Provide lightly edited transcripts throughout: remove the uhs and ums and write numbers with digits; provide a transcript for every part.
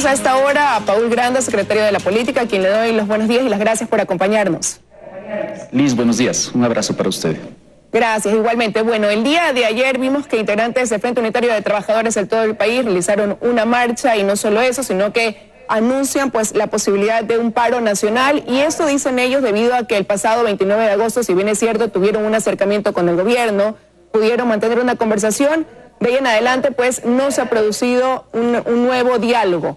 Saludamos a esta hora a Paul Granda, secretario de la Política, a quien le doy los buenos días y las gracias por acompañarnos. Liz, buenos días. Un abrazo para usted. Gracias, igualmente. Bueno, el día de ayer vimos que integrantes del Frente Unitario de Trabajadores de todo el país realizaron una marcha, y no solo eso, sino que anuncian pues la posibilidad de un paro nacional, y esto dicen ellos debido a que el pasado 29 de agosto, si bien es cierto, tuvieron un acercamiento con el gobierno, pudieron mantener una conversación. De ahí en adelante, pues, no se ha producido un nuevo diálogo.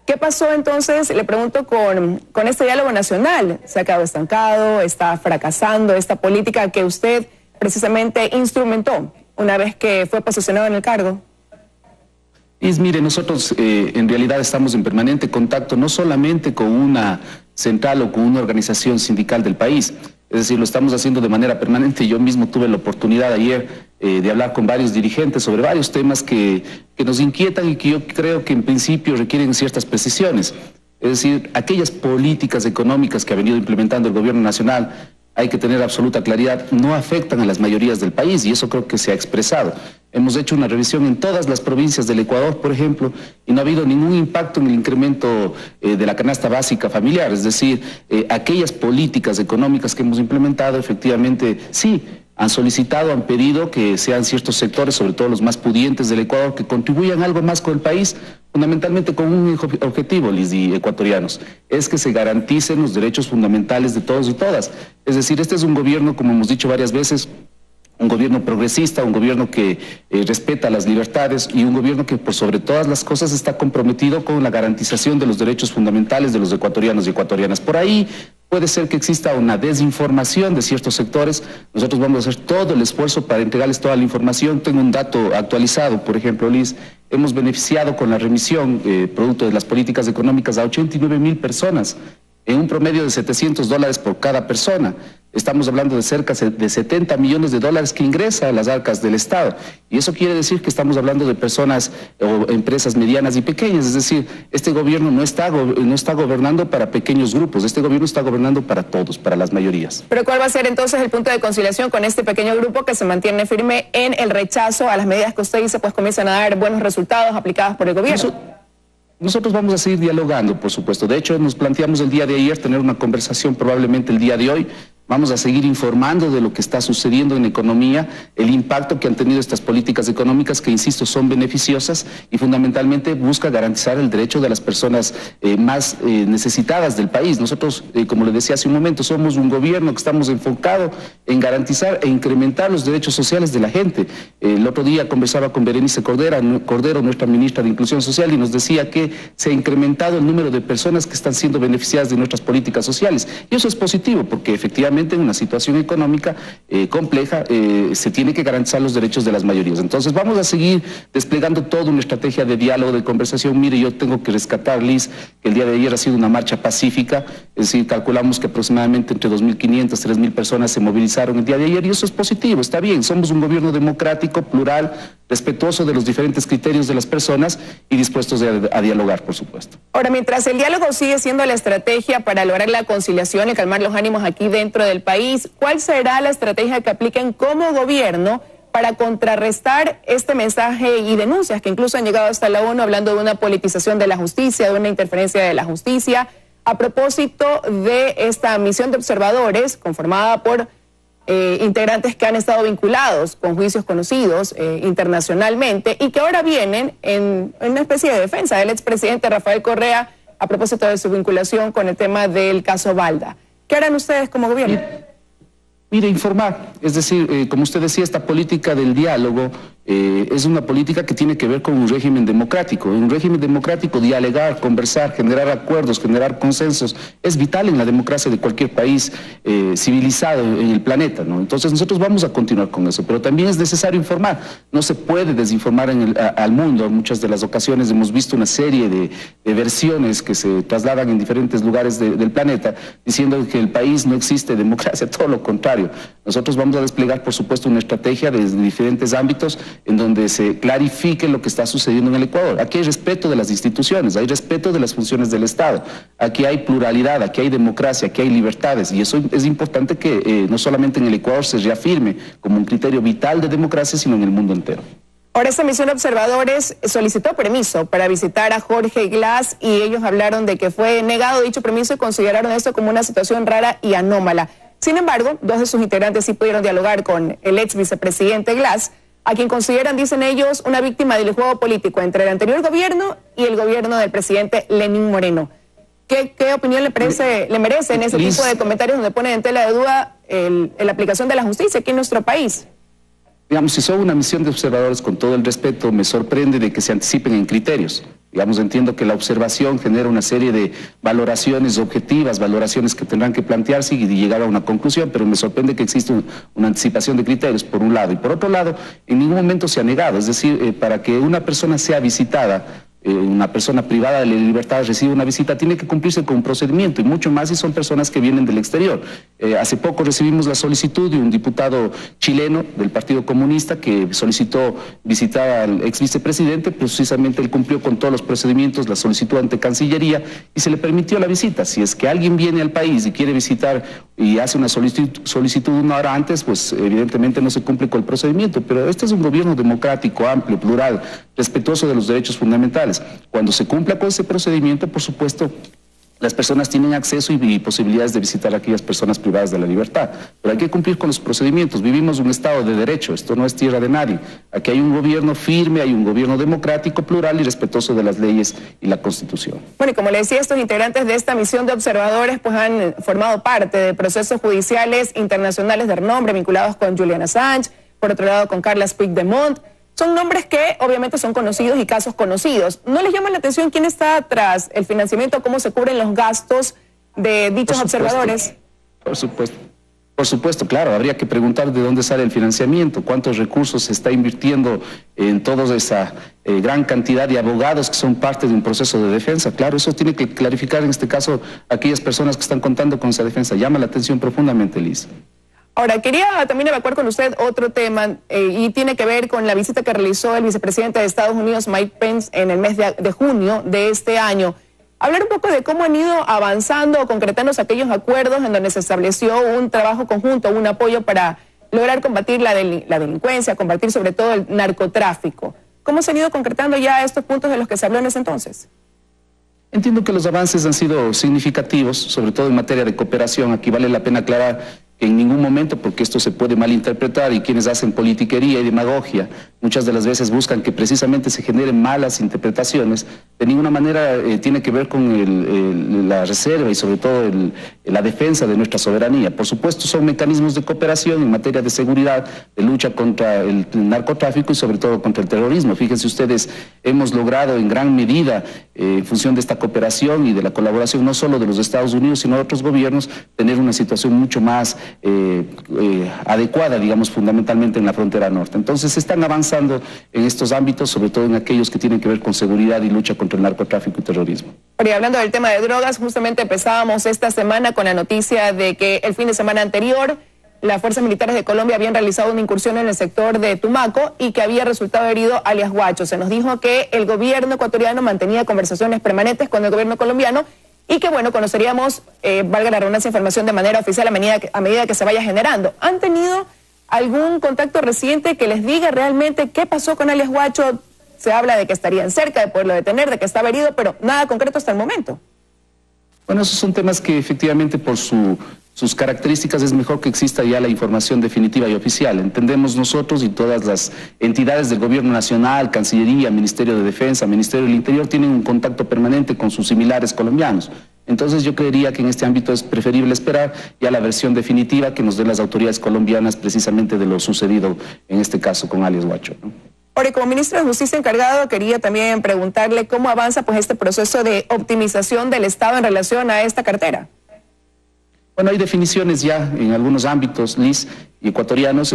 ¿Qué pasó entonces? Le pregunto con este diálogo nacional. ¿Se ha quedado estancado? ¿Está fracasando esta política que usted precisamente instrumentó una vez que fue posicionado en el cargo? Mire, nosotros en realidad estamos en permanente contacto no solamente con una central o con una organización sindical del país, es decir, lo estamos haciendo de manera permanente. Yo mismo tuve la oportunidad ayer de hablar con varios dirigentes sobre varios temas que nos inquietan y que yo creo que en principio requieren ciertas precisiones. Es decir, aquellas políticas económicas que ha venido implementando el gobierno nacional, hay que tener absoluta claridad, no afectan a las mayorías del país, y eso creo que se ha expresado. Hemos hecho una revisión en todas las provincias del Ecuador, por ejemplo, y no ha habido ningún impacto en el incremento de la canasta básica familiar. Es decir, aquellas políticas económicas que hemos implementado, efectivamente, sí, han solicitado, han pedido que sean ciertos sectores, sobre todo los más pudientes del Ecuador, que contribuyan algo más con el país, fundamentalmente con un objetivo, Liz y ecuatorianos, es que se garanticen los derechos fundamentales de todos y todas. Es decir, este es un gobierno, como hemos dicho varias veces, un gobierno progresista, un gobierno que respeta las libertades, y un gobierno que por sobre todas las cosas está comprometido con la garantización de los derechos fundamentales de los ecuatorianos y ecuatorianas. Por ahí puede ser que exista una desinformación de ciertos sectores. Nosotros vamos a hacer todo el esfuerzo para entregarles toda la información. Tengo un dato actualizado, por ejemplo, Liz, hemos beneficiado con la remisión, producto de las políticas económicas, a 89,000 personas, en un promedio de $700 por cada persona. Estamos hablando de cerca de 70 millones de dólares que ingresa a las arcas del Estado. Y eso quiere decir que estamos hablando de personas o empresas medianas y pequeñas. Es decir, este gobierno no está gobernando para pequeños grupos, este gobierno está gobernando para todos, para las mayorías. Pero ¿cuál va a ser entonces el punto de conciliación con este pequeño grupo que se mantiene firme en el rechazo a las medidas que usted dice pues comienzan a dar buenos resultados aplicadas por el gobierno? Nosotros vamos a seguir dialogando, por supuesto. De hecho, nos planteamos el día de ayer tener una conversación, probablemente el día de hoy. Vamos a seguir informando de lo que está sucediendo en economía, el impacto que han tenido estas políticas económicas que, insisto, son beneficiosas y fundamentalmente busca garantizar el derecho de las personas más necesitadas del país. Nosotros, como le decía hace un momento, somos un gobierno que estamos enfocados en garantizar e incrementar los derechos sociales de la gente. El otro día conversaba con Berenice Cordero, nuestra ministra de Inclusión Social, y nos decía que se ha incrementado el número de personas que están siendo beneficiadas de nuestras políticas sociales. Y eso es positivo, porque efectivamente en una situación económica compleja se tiene que garantizar los derechos de las mayorías. Entonces vamos a seguir desplegando toda una estrategia de diálogo, de conversación. Mire, yo tengo que rescatar, Liz, que el día de ayer ha sido una marcha pacífica, es decir, calculamos que aproximadamente entre 2.500, 3.000 personas se movilizaron el día de ayer, y eso es positivo, está bien. Somos un gobierno democrático, plural, respetuoso de los diferentes criterios de las personas y dispuestos a dialogar, por supuesto. Ahora, mientras el diálogo sigue siendo la estrategia para lograr la conciliación y calmar los ánimos aquí dentro del país, ¿cuál será la estrategia que apliquen como gobierno para contrarrestar este mensaje y denuncias que incluso han llegado hasta la ONU hablando de una politización de la justicia, de una interferencia de la justicia, a propósito de esta misión de observadores conformada por integrantes que han estado vinculados con juicios conocidos internacionalmente y que ahora vienen en una especie de defensa del expresidente Rafael Correa a propósito de su vinculación con el tema del caso Balda? ¿Qué harán ustedes como gobierno? Mire, informar, es decir, como usted decía, esta política del diálogo es una política que tiene que ver con un régimen democrático. En un régimen democrático, dialogar, conversar, generar acuerdos, generar consensos, es vital en la democracia de cualquier país civilizado en el planeta, ¿no? Entonces nosotros vamos a continuar con eso, pero también es necesario informar. No se puede desinformar al mundo. En muchas de las ocasiones hemos visto una serie de versiones que se trasladan en diferentes lugares del planeta, diciendo que el país no existe democracia, todo lo contrario. Nosotros vamos a desplegar, por supuesto, una estrategia desde diferentes ámbitos en donde se clarifique lo que está sucediendo en el Ecuador. Aquí hay respeto de las instituciones, hay respeto de las funciones del Estado, aquí hay pluralidad, aquí hay democracia, aquí hay libertades, y eso es importante que no solamente en el Ecuador se reafirme como un criterio vital de democracia, sino en el mundo entero. Ahora, esta misión de observadores solicitó permiso para visitar a Jorge Glass y ellos hablaron de que fue negado dicho permiso y consideraron esto como una situación rara y anómala. Sin embargo, dos de sus integrantes sí pudieron dialogar con el ex vicepresidente Glass, a quien consideran, dicen ellos, una víctima del juego político entre el anterior gobierno y el gobierno del presidente Lenín Moreno. ¿Qué opinión le merece en ese tipo de comentarios donde ponen en tela de duda la aplicación de la justicia aquí en nuestro país? Digamos, si son una misión de observadores, con todo el respeto, me sorprende de que se anticipen en criterios. Digamos, entiendo que la observación genera una serie de valoraciones objetivas, valoraciones que tendrán que plantearse y llegar a una conclusión, pero me sorprende que exista una anticipación de criterios, por un lado. Y por otro lado, en ningún momento se ha negado, es decir, para que una persona sea visitada, una persona privada de la libertad recibe una visita, tiene que cumplirse con un procedimiento, y mucho más si son personas que vienen del exterior. Hace poco recibimos la solicitud de un diputado chileno del Partido Comunista que solicitó visitar al ex vicepresidente, precisamente él cumplió con todos los procedimientos, la solicitó ante Cancillería y se le permitió la visita. Si es que alguien viene al país y quiere visitar y hace una solicitud una hora antes, pues evidentemente no se cumple con el procedimiento, pero este es un gobierno democrático, amplio, plural, respetuoso de los derechos fundamentales. Cuando se cumpla con ese procedimiento, por supuesto, las personas tienen acceso y posibilidades de visitar a aquellas personas privadas de la libertad. Pero hay que cumplir con los procedimientos. Vivimos un Estado de derecho, esto no es tierra de nadie. Aquí hay un gobierno firme, hay un gobierno democrático, plural y respetuoso de las leyes y la Constitución. Bueno, y como le decía, estos integrantes de esta misión de observadores pues han formado parte de procesos judiciales internacionales de renombre vinculados con Julian Assange, por otro lado con Carles Puigdemont. Son nombres que obviamente son conocidos y casos conocidos. ¿No les llama la atención quién está tras el financiamiento, cómo se cubren los gastos de dichos observadores? Por supuesto, claro, habría que preguntar de dónde sale el financiamiento, cuántos recursos se está invirtiendo en toda esa gran cantidad de abogados que son parte de un proceso de defensa. Claro, eso tiene que clarificar en este caso aquellas personas que están contando con esa defensa. Llama la atención profundamente, Liz. Ahora, quería también evacuar con usted otro tema y tiene que ver con la visita que realizó el vicepresidente de Estados Unidos, Mike Pence, en el mes de junio de este año. Hablar un poco de cómo han ido avanzando o concretándose aquellos acuerdos en donde se estableció un trabajo conjunto, un apoyo para lograr combatir la delincuencia, combatir sobre todo el narcotráfico. ¿Cómo se han ido concretando ya estos puntos de los que se habló en ese entonces? Entiendo que los avances han sido significativos, sobre todo en materia de cooperación. Aquí vale la pena aclarar que en ningún momento, porque esto se puede malinterpretar y quienes hacen politiquería y demagogia muchas de las veces buscan que precisamente se generen malas interpretaciones, de ninguna manera tiene que ver con la reserva y sobre todo la defensa de nuestra soberanía. Por supuesto son mecanismos de cooperación en materia de seguridad, de lucha contra el narcotráfico y sobre todo contra el terrorismo. Fíjense ustedes, hemos logrado en gran medida, en función de esta cooperación y de la colaboración no solo de los Estados Unidos sino de otros gobiernos, tener una situación mucho más adecuada, digamos, fundamentalmente en la frontera norte. Entonces se están avanzando en estos ámbitos, sobre todo en aquellos que tienen que ver con seguridad y lucha contra el narcotráfico y terrorismo. Y hablando del tema de drogas, justamente empezábamos esta semana con la noticia de que el fin de semana anterior las fuerzas militares de Colombia habían realizado una incursión en el sector de Tumaco y que había resultado herido alias Guacho. Se nos dijo que el gobierno ecuatoriano mantenía conversaciones permanentes con el gobierno colombiano y que, bueno, conoceríamos, valga la redundancia, información de manera oficial a medida que se vaya generando. ¿Han tenido algún contacto reciente que les diga realmente qué pasó con alias Guacho? Se habla de que estarían cerca de poderlo detener, de que estaba herido, pero nada concreto hasta el momento. Bueno, esos son temas que efectivamente por sus características es mejor que exista ya la información definitiva y oficial. Entendemos nosotros y todas las entidades del gobierno nacional, Cancillería, Ministerio de Defensa, Ministerio del Interior, tienen un contacto permanente con sus similares colombianos. Entonces yo creería que en este ámbito es preferible esperar ya la versión definitiva que nos den las autoridades colombianas precisamente de lo sucedido en este caso con alias Guacho, ¿no? Ahora, como ministro de Justicia encargado, quería también preguntarle cómo avanza pues este proceso de optimización del Estado en relación a esta cartera. Bueno, hay definiciones ya en algunos ámbitos, Liz, y ecuatorianos.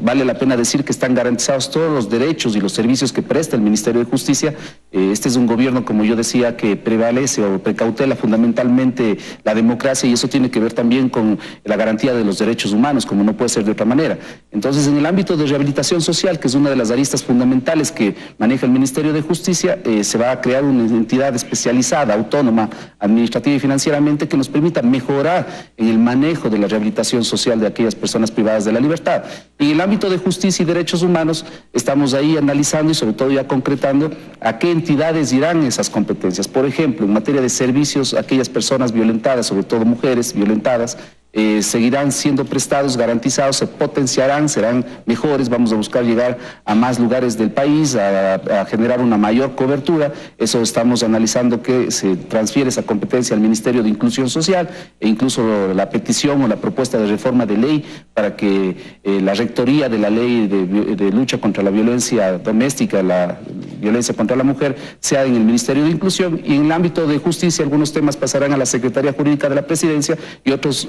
Vale la pena decir que están garantizados todos los derechos y los servicios que presta el Ministerio de Justicia. Este es un gobierno, como yo decía, que prevalece o precautela fundamentalmente la democracia y eso tiene que ver también con la garantía de los derechos humanos, como no puede ser de otra manera. Entonces, en el ámbito de rehabilitación social, que es una de las aristas fundamentales que maneja el Ministerio de Justicia, se va a crear una entidad especializada, autónoma, administrativa y financieramente, que nos permita mejorar en el manejo de la rehabilitación social de aquellas personas privadas privadas de la libertad. En el ámbito de justicia y derechos humanos estamos ahí analizando y sobre todo ya concretando a qué entidades irán esas competencias. Por ejemplo, en materia de servicios, aquellas personas violentadas, sobre todo mujeres violentadas, seguirán siendo prestados, garantizados, se potenciarán, serán mejores, vamos a buscar llegar a más lugares del país, a generar una mayor cobertura. Eso estamos analizando, que se transfiere esa competencia al Ministerio de Inclusión Social, e incluso la petición o la propuesta de reforma de ley para que la rectoría de la ley de lucha contra la violencia doméstica, la violencia contra la mujer, sea en el Ministerio de Inclusión, y en el ámbito de justicia algunos temas pasarán a la Secretaría Jurídica de la Presidencia y otros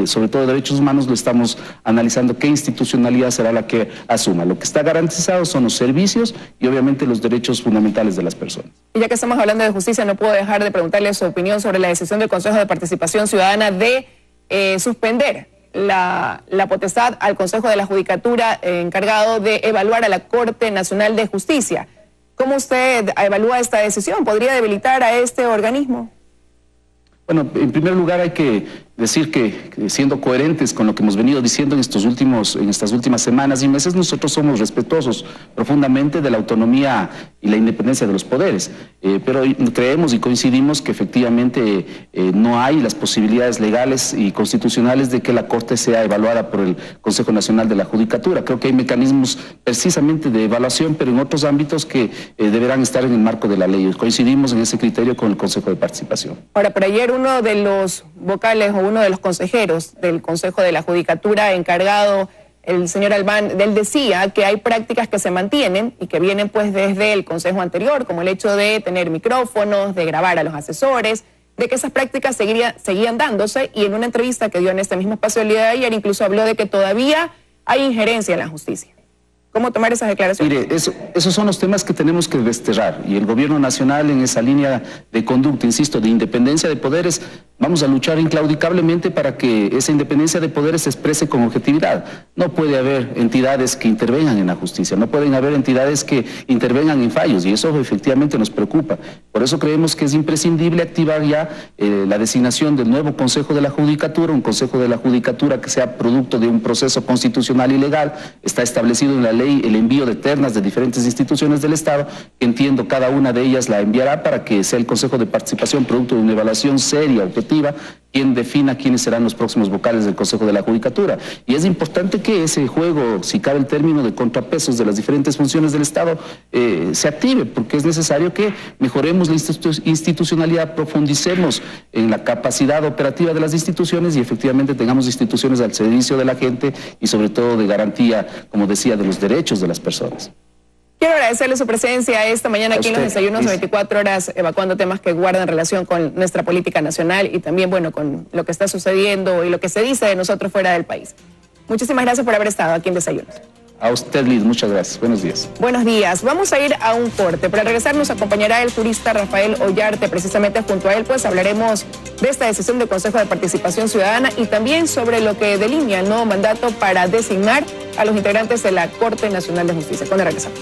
sobre todo de derechos humanos, lo estamos analizando qué institucionalidad será la que asuma. Lo que está garantizado son los servicios y obviamente los derechos fundamentales de las personas. Y ya que estamos hablando de justicia, no puedo dejar de preguntarle su opinión sobre la decisión del Consejo de Participación Ciudadana de suspender la potestad al Consejo de la Judicatura encargado de evaluar a la Corte Nacional de Justicia. ¿Cómo usted evalúa esta decisión? ¿Podría debilitar a este organismo? Bueno, en primer lugar hay que decir que siendo coherentes con lo que hemos venido diciendo en estas últimas semanas y meses, nosotros somos respetuosos profundamente de la autonomía y la independencia de los poderes, pero creemos y coincidimos que efectivamente no hay las posibilidades legales y constitucionales de que la Corte sea evaluada por el Consejo Nacional de la Judicatura. Creo que hay mecanismos precisamente de evaluación, pero en otros ámbitos que deberán estar en el marco de la ley. Coincidimos en ese criterio con el Consejo de Participación. Ahora, pero ayer uno de los vocales o uno de los consejeros del Consejo de la Judicatura encargado, el señor Albán, él decía que hay prácticas que se mantienen y que vienen pues desde el Consejo anterior, como el hecho de tener micrófonos, de grabar a los asesores, de que esas prácticas seguían dándose, y en una entrevista que dio en este mismo espacio el día de ayer incluso habló de que todavía hay injerencia en la justicia. ¿Cómo tomar esas declaraciones? Mire, esos son los temas que tenemos que desterrar, y el gobierno nacional en esa línea de conducta, insisto, de independencia de poderes, vamos a luchar inclaudicablemente para que esa independencia de poderes se exprese con objetividad. No puede haber entidades que intervengan en la justicia, no pueden haber entidades que intervengan en fallos, y eso efectivamente nos preocupa. Por eso creemos que es imprescindible activar ya la designación del nuevo Consejo de la Judicatura, un Consejo de la Judicatura que sea producto de un proceso constitucional y legal. Está establecido en la ley el envío de ternas de diferentes instituciones del Estado, que entiendo cada una de ellas la enviará para que sea el Consejo de Participación producto de una evaluación seria, objetiva, quien defina quiénes serán los próximos vocales del Consejo de la Judicatura. Y es importante que ese juego, si cabe el término, de contrapesos de las diferentes funciones del Estado se active, porque es necesario que mejoremos la institucionalidad, profundicemos en la capacidad operativa de las instituciones y efectivamente tengamos instituciones al servicio de la gente y sobre todo de garantía, como decía, de los derechos de las personas. Quiero agradecerle su presencia esta mañana aquí en los desayunos de 24 horas, evacuando temas que guardan relación con nuestra política nacional y también, bueno, con lo que está sucediendo y lo que se dice de nosotros fuera del país. Muchísimas gracias por haber estado aquí en Desayunos. A usted, Liz, muchas gracias. Buenos días. Buenos días. Vamos a ir a un corte. Para regresar nos acompañará el jurista Rafael Ollarte. Precisamente junto a él pues hablaremos de esta decisión del Consejo de Participación Ciudadana y también sobre lo que delinea el nuevo mandato para designar a los integrantes de la Corte Nacional de Justicia. Cuando regresamos.